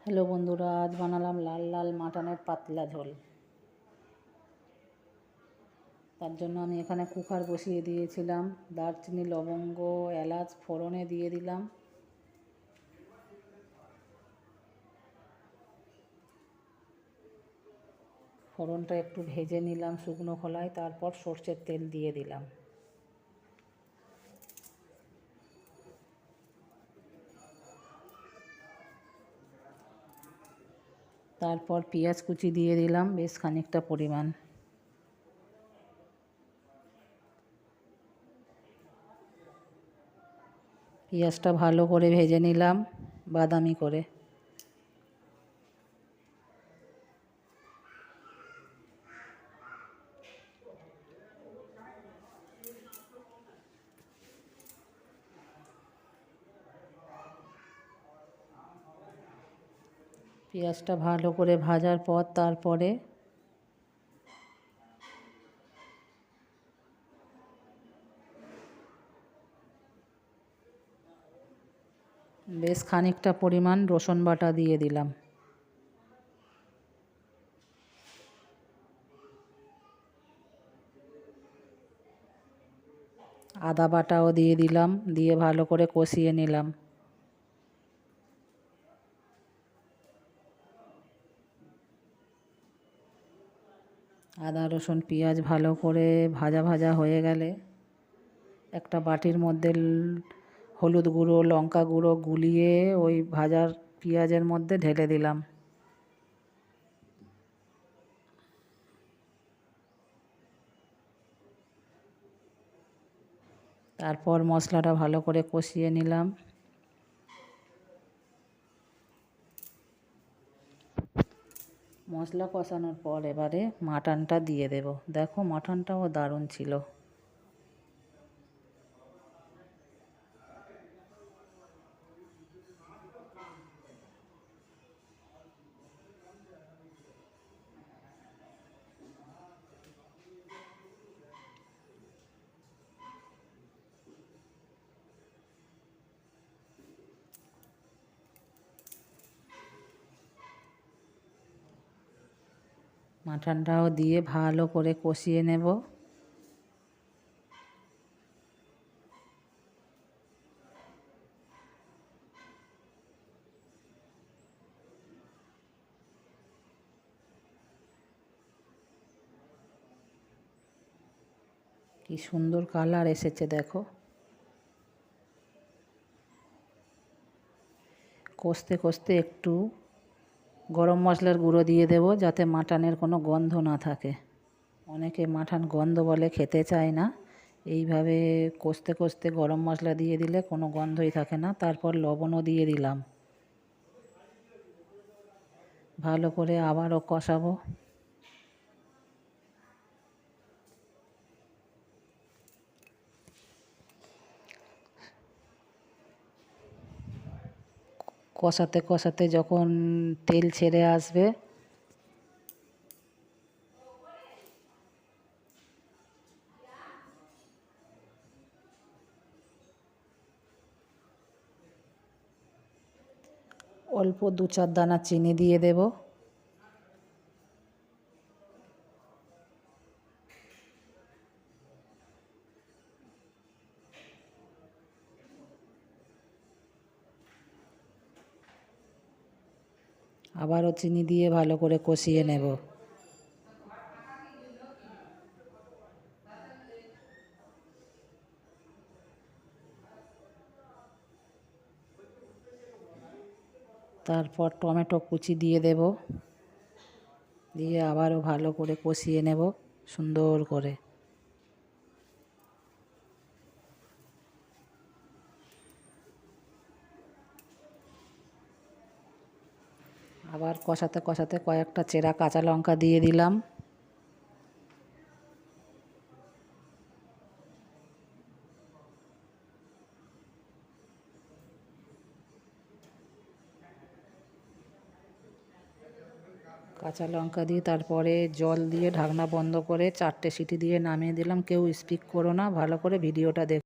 Hello বন্ধুরা, আজ বানালাম লাল লাল মাটনের পাতলা ঝোল। তার জন্য আমি এখানে কুকার বসিয়ে দিয়েছিলাম। দারচিনি, লবঙ্গ, এলাচ ফোড়নে দিয়ে দিলাম। ফোড়নটা একটু ভেজে নিলাম শুকনো খোলায়, তারপর সর্ষের তেল দিয়ে দিলাম। তারপর পেঁয়াজ কুচি দিয়ে দিলাম বেশ খানিকটা পরিমাণ। পেঁয়াজটা ভালো করে ভেজে নিলাম বাদামি করে। পেঁয়াজটা ভালো করে ভাজার পর তারপরে বেশ খানিকটা পরিমাণ রসুন বাটা দিয়ে দিলাম। আদা বাটাও দিয়ে দিলাম, দিয়ে ভালো করে কষিয়ে নিলাম। আদা রসুন পেঁয়াজ ভালো করে ভাজা ভাজা হয়ে গেলে একটা বাটির মধ্যে হলুদ গুঁড়ো, লঙ্কা গুঁড়ো গুলিয়ে ওই ভাজার পেঁয়াজের মধ্যে ঢেলে দিলাম। তারপর মশলাটা ভালো করে কষিয়ে নিলাম। মশলা কষানোর পর এবারে মাটনটা দিয়ে দেব। দেখো মাটনটাও দারুণ ছিল। মাটনটাও দিয়ে ভালো করে কষিয়ে নেব। কি সুন্দর কালার এসেছে দেখো। কষতে কষতে একটু গরম মশলার গুঁড়ো দিয়ে দেব, যাতে মাটনের কোনো গন্ধ না থাকে। অনেকে মাটন গন্ধ বলে খেতে চায় না। এইভাবে কষতে কষতে গরম মশলা দিয়ে দিলে কোনো গন্ধই থাকে না। তারপর লবণও দিয়ে দিলাম। ভালো করে আবারও কষাবো। কষাতে কষাতে যখন তেল ছেড়ে আসবে অল্প 2-4 দানা চিনি দিয়ে দেব। আবারও চিনি দিয়ে ভালো করে কষিয়ে নেব। তারপর টমেটো কুচি দিয়ে দেব, দিয়ে আবারও ভালো করে কষিয়ে নেব সুন্দর করে। আবার কষাতে কষাতে কয়েকটা চেরা কাঁচা লঙ্কা দিয়ে দিলাম। কাঁচা লঙ্কা দিয়ে তারপরে জল দিয়ে ঢাকনা বন্ধ করে 4টে সিটি দিয়ে নামিয়ে দিলাম। কেউ স্কিপ করো না, ভালো করে ভিডিওটা দেখো।